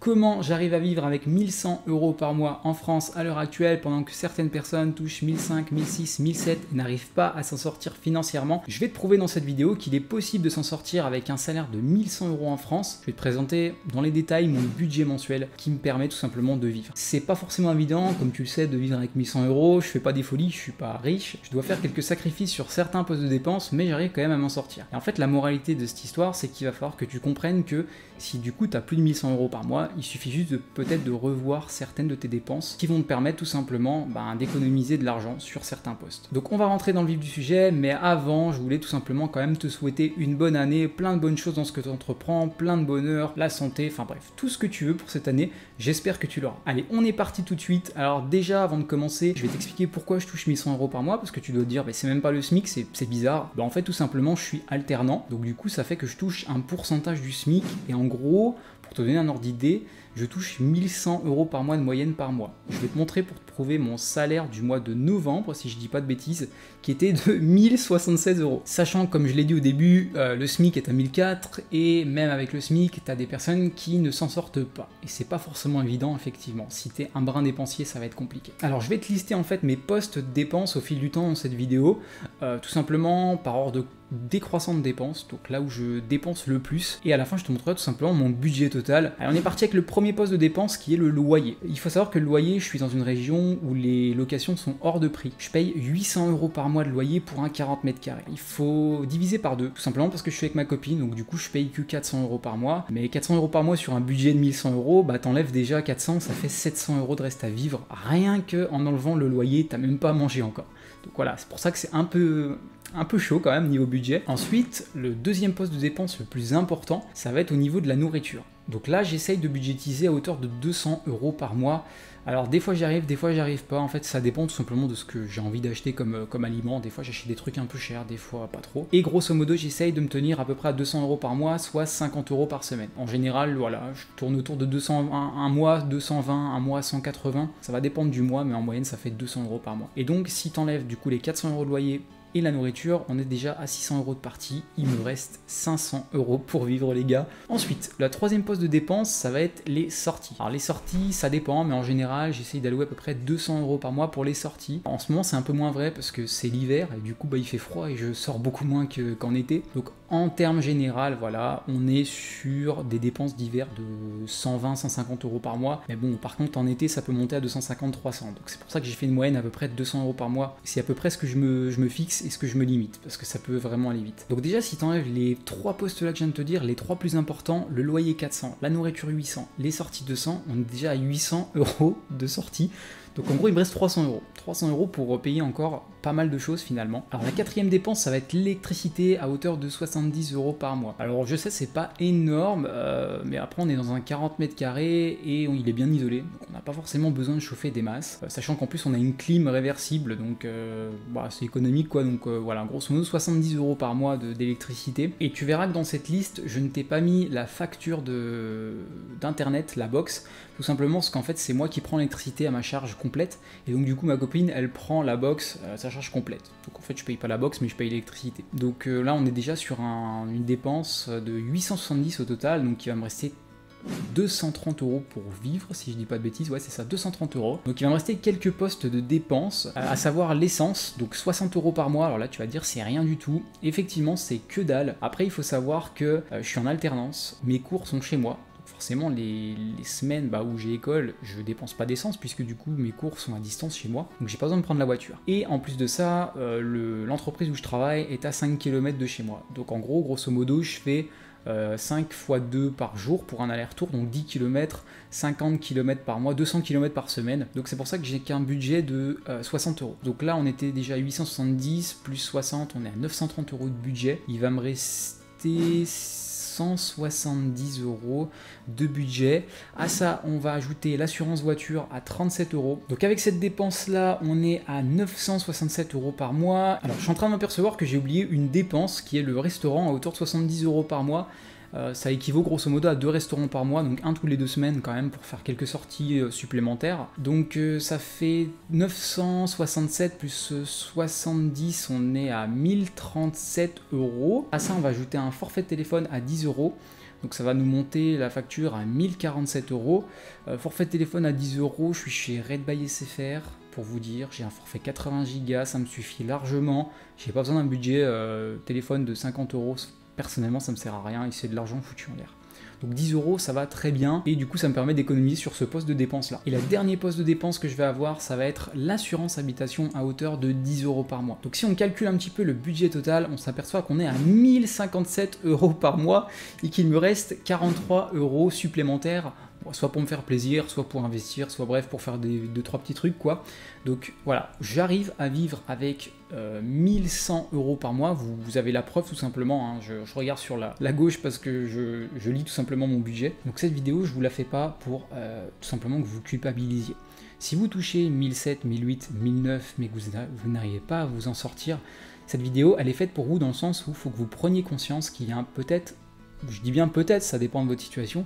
Comment j'arrive à vivre avec 1100 € par mois en France à l'heure actuelle pendant que certaines personnes touchent 1500, 1600, 1700 et n'arrivent pas à s'en sortir financièrement. Je vais te prouver dans cette vidéo qu'il est possible de s'en sortir avec un salaire de 1100 € en France. Je vais te présenter dans les détails mon budget mensuel qui me permet tout simplement de vivre. C'est pas forcément évident, comme tu le sais, de vivre avec 1100 €. Je fais pas des folies, je suis pas riche. Je dois faire quelques sacrifices sur certains postes de dépenses, mais j'arrive quand même à m'en sortir. Et en fait, la moralité de cette histoire, c'est qu'il va falloir que tu comprennes que si du coup tu as plus de 1100 € par mois, il suffit juste de peut-être de revoir certaines de tes dépenses qui vont te permettre tout simplement d'économiser de l'argent sur certains postes. Donc on va rentrer dans le vif du sujet, mais avant je voulais tout simplement quand même te souhaiter une bonne année, plein de bonnes choses dans ce que tu entreprends, plein de bonheur, la santé, enfin bref, tout ce que tu veux pour cette année, j'espère que tu l'auras. Allez, on est parti tout de suite. Alors déjà avant de commencer, je vais t'expliquer pourquoi je touche 1100 € par mois, parce que tu dois te dire c'est même pas le SMIC, c'est bizarre. En fait tout simplement je suis alternant, donc du coup ça fait que je touche un pourcentage du SMIC, et en gros, pour te donner un ordre d'idée, je touche 1100 € par mois de moyenne par mois. Je vais te montrer pour te prouver mon salaire du mois de novembre, si je dis pas de bêtises, qui était de 1076 €. Sachant que, comme je l'ai dit au début, le SMIC est à 1004, et même avec le SMIC, tu as des personnes qui ne s'en sortent pas. Et c'est pas forcément évident, effectivement. Si tu es un brin dépensier, ça va être compliqué. Alors je vais te lister en fait mes postes de dépenses au fil du temps dans cette vidéo, tout simplement par ordre décroissant de dépenses, donc là où je dépense le plus, et à la fin je te montrerai tout simplement mon budget total. Alors on est parti avec le premier poste de dépense qui est le loyer. Il faut savoir que le loyer, je suis dans une région où les locations sont hors de prix. Je paye 800 € par mois de loyer pour un 40 mètres carrés. Il faut diviser par deux, tout simplement parce que je suis avec ma copine, donc du coup je paye que 400 € par mois, mais 400 € par mois sur un budget de 1100 €, t'enlèves déjà 400, ça fait 700 € de reste à vivre, rien que en enlevant le loyer, t'as même pas mangé encore. Donc voilà, c'est pour ça que c'est un peu chaud quand même niveau budget. Ensuite, le deuxième poste de dépense le plus important, ça va être au niveau de la nourriture. Donc là, j'essaye de budgétiser à hauteur de 200 € par mois. Alors des fois j'y arrive, des fois j'y arrive pas. En fait, ça dépend tout simplement de ce que j'ai envie d'acheter comme aliment. Des fois j'achète des trucs un peu chers, des fois pas trop. Et grosso modo, j'essaye de me tenir à peu près à 200 € par mois, soit 50 € par semaine. En général, voilà, je tourne autour de 200 un mois, 220, un mois 180. Ça va dépendre du mois, mais en moyenne ça fait 200 € par mois. Et donc si t'enlèves du coup les 400 € de loyer et la nourriture, on est déjà à 600 € de partie, il me reste 500 € pour vivre les gars. Ensuite, la troisième poste de dépense, ça va être les sorties. Alors les sorties, ça dépend, mais en général, j'essaye d'allouer à peu près 200 € par mois pour les sorties. En ce moment, c'est un peu moins vrai parce que c'est l'hiver, et du coup, il fait froid et je sors beaucoup moins qu'en été. Donc en termes général, voilà, on est sur des dépenses d'hiver de 120, 150 € par mois. Mais bon, par contre, en été, ça peut monter à 250, 300. Donc c'est pour ça que j'ai fait une moyenne à peu près de 200 € par mois. C'est à peu près ce que je me fixe et ce que je me limite, parce que ça peut vraiment aller vite. Donc déjà, si tu enlèves les trois postes là que je viens de te dire, les trois plus importants, le loyer 400, la nourriture 800, les sorties 200, on est déjà à 800 € de sortie. Donc en gros, il me reste 300 €. 300 € pour payer encore pas mal de choses finalement. Alors la quatrième dépense, ça va être l'électricité à hauteur de 70 € par mois. Alors je sais, c'est pas énorme, mais après on est dans un 40 mètres carrés et il est bien isolé. Donc on n'a pas forcément besoin de chauffer des masses. Sachant qu'en plus on a une clim réversible, donc c'est économique quoi. Donc voilà, grosso modo 70 € par mois d'électricité. Et tu verras que dans cette liste, je ne t'ai pas mis la facture d'internet, la box, tout simplement parce qu'en fait c'est moi qui prends l'électricité à ma charge complète. Et donc du coup ma copine elle prend la box à sa charge complète. Donc en fait je paye pas la box mais je paye l'électricité. Donc là on est déjà sur une dépense de 870 au total, donc il va me rester 230 € pour vivre, si je dis pas de bêtises, ouais c'est ça, 230 €. Donc il va me rester quelques postes de dépenses, à savoir l'essence, donc 60 € par mois. Alors là tu vas dire c'est rien du tout, effectivement c'est que dalle. Après il faut savoir que je suis en alternance, mes cours sont chez moi. Forcément, les semaines où j'ai école, je dépense pas d'essence puisque du coup mes cours sont à distance chez moi, donc j'ai pas besoin de prendre la voiture. Et en plus de ça, l'entreprise où je travaille est à 5 km de chez moi. Donc en gros, grosso modo, je fais 5 x 2 par jour pour un aller-retour, donc 10 km, 50 km par mois, 200 km par semaine. Donc c'est pour ça que j'ai qu'un budget de 60 €. Donc là, on était déjà à 870 plus 60, on est à 930 € de budget. Il va me rester 170 € de budget. À ça, on va ajouter l'assurance voiture à 37 €. Donc avec cette dépense-là, on est à 967 € par mois. Alors je suis en train de m'apercevoir que j'ai oublié une dépense qui est le restaurant à hauteur de 70 € par mois. Ça équivaut grosso modo à 2 restaurants par mois, donc un tous les 2 semaines quand même pour faire quelques sorties supplémentaires. Donc ça fait 967 plus 70, on est à 1037 €. À ça on va ajouter un forfait de téléphone à 10 €. Donc ça va nous monter la facture à 1047 euros. Forfait téléphone à 10 euros, je suis chez Red by SFR. Pour vous dire, j'ai un forfait 80 Go, ça me suffit largement. J'ai pas besoin d'un budget téléphone de 50 euros. Personnellement, ça me sert à rien et c'est de l'argent foutu en l'air. Donc 10 euros, ça va très bien et du coup ça me permet d'économiser sur ce poste de dépense là. Et le dernier poste de dépense que je vais avoir, ça va être l'assurance habitation à hauteur de 10 euros par mois. Donc si on calcule un petit peu le budget total, on s'aperçoit qu'on est à 1057 euros par mois et qu'il me reste 43 euros supplémentaires. Soit pour me faire plaisir, soit pour investir, soit bref pour faire 2-3 petits trucs quoi. Donc voilà, j'arrive à vivre avec 1100 euros par mois. Vous avez la preuve tout simplement, hein. Je regarde sur la gauche parce que je lis tout simplement mon budget. Donc cette vidéo, je vous la fais pas pour tout simplement que vous culpabilisiez. Si vous touchez 1007, 1008, 1009 mais que vous n'arrivez pas à vous en sortir, cette vidéo elle est faite pour vous dans le sens où il faut que vous preniez conscience qu'il y a peut-être, je dis bien peut-être, ça dépend de votre situation,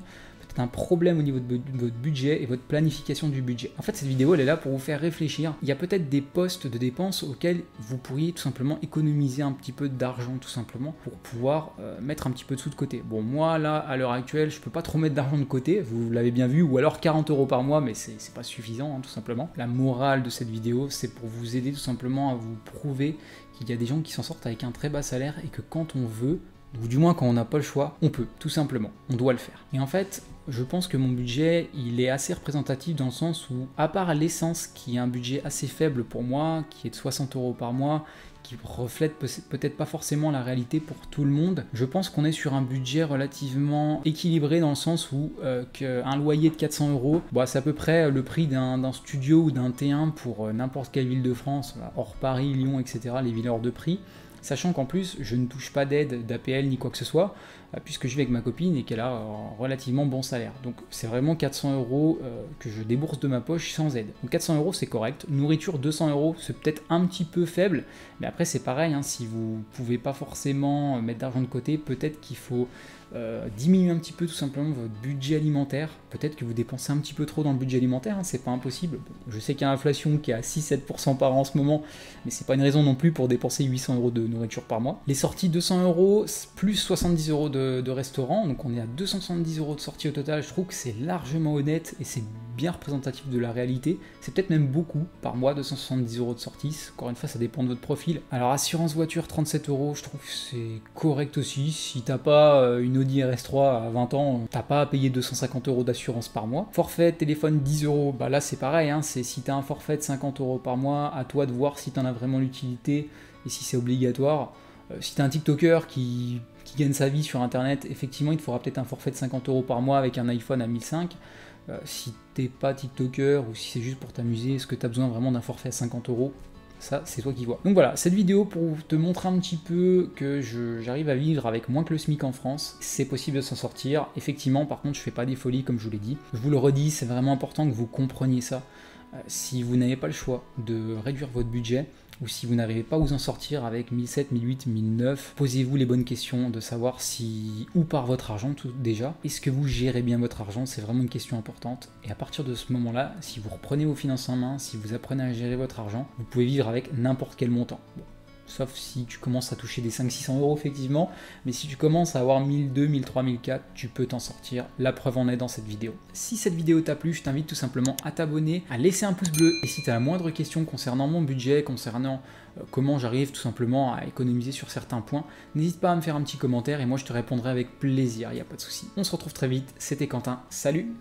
un problème au niveau de votre budget et votre planification du budget. En fait, cette vidéo, elle est là pour vous faire réfléchir. Il y a peut-être des postes de dépenses auxquels vous pourriez tout simplement économiser un petit peu d'argent, tout simplement, pour pouvoir mettre un petit peu de sous de côté. Bon, moi, là, à l'heure actuelle, je peux pas trop mettre d'argent de côté, vous l'avez bien vu, ou alors 40 euros par mois, mais c'est pas suffisant, hein, tout simplement. La morale de cette vidéo, c'est pour vous aider tout simplement à vous prouver qu'il y a des gens qui s'en sortent avec un très bas salaire et que quand on veut, ou du moins quand on n'a pas le choix, on peut, tout simplement, on doit le faire. Et en fait, je pense que mon budget, il est assez représentatif dans le sens où, à part l'essence, qui est un budget assez faible pour moi, qui est de 60 euros par mois, qui reflète peut-être pas forcément la réalité pour tout le monde, je pense qu'on est sur un budget relativement équilibré dans le sens où qu'un loyer de 400 euros, bah, c'est à peu près le prix d'un studio ou d'un T1 pour n'importe quelle ville de France, hors Paris, Lyon, etc., les villes hors de prix. Sachant qu'en plus, je ne touche pas d'aide d'APL ni quoi que ce soit, puisque je vis avec ma copine et qu'elle a un relativement bon salaire. Donc c'est vraiment 400 euros que je débourse de ma poche sans aide. Donc 400 euros c'est correct. Nourriture 200 euros c'est peut-être un petit peu faible, mais après c'est pareil, hein, si vous pouvez pas forcément mettre d'argent de côté, peut-être qu'il faut diminuer un petit peu tout simplement votre budget alimentaire. Peut-être que vous dépensez un petit peu trop dans le budget alimentaire, hein, c'est pas impossible. Je sais qu'il y a l'inflation qui est à 6-7% par an en ce moment, mais c'est pas une raison non plus pour dépenser 800 euros de nourriture par mois. Les sorties 200 euros plus 70 euros de restaurant, donc on est à 270 euros de sortie au total. Je trouve que c'est largement honnête et c'est bien représentatif de la réalité. C'est peut-être même beaucoup par mois, 270 euros de sortie. Encore une fois, ça dépend de votre profil. Alors assurance voiture 37 euros, je trouve que c'est correct aussi. Si t'as pas une Audi RS3 à 20 ans, t'as pas à payer 250 euros d'assurance par mois. Forfait téléphone 10 euros, bah là c'est pareil, hein, c'est si t'as un forfait de 50 euros par mois, à toi de voir si t'en as vraiment l'utilité et si c'est obligatoire. Si t'es un TikToker qui gagne sa vie sur internet, effectivement il te faudra peut-être un forfait de 50 euros par mois avec un iPhone à 1005. Si t'es pas TikToker ou si c'est juste pour t'amuser, est-ce que t'as besoin vraiment d'un forfait à 50 euros? Ça, c'est toi qui vois. Donc voilà, cette vidéo pour te montrer un petit peu que j'arrive à vivre avec moins que le SMIC en France. C'est possible de s'en sortir. Effectivement, par contre, je fais pas des folies comme je vous l'ai dit. Je vous le redis, c'est vraiment important que vous compreniez ça. Si vous n'avez pas le choix de réduire votre budget, ou si vous n'arrivez pas à vous en sortir avec 1007, 1008, 1009, posez-vous les bonnes questions de savoir si, où part votre argent tout déjà. Est-ce que vous gérez bien votre argent? C'est vraiment une question importante. Et à partir de ce moment-là, si vous reprenez vos finances en main, si vous apprenez à gérer votre argent, vous pouvez vivre avec n'importe quel montant. Bon. Sauf si tu commences à toucher des 500-600 euros effectivement, mais si tu commences à avoir 1002, 1003, 1004, tu peux t'en sortir. La preuve en est dans cette vidéo. Si cette vidéo t'a plu, je t'invite tout simplement à t'abonner, à laisser un pouce bleu, et si tu as la moindre question concernant mon budget, concernant comment j'arrive tout simplement à économiser sur certains points, n'hésite pas à me faire un petit commentaire et moi je te répondrai avec plaisir, il n'y a pas de souci. On se retrouve très vite, c'était Quentin, salut!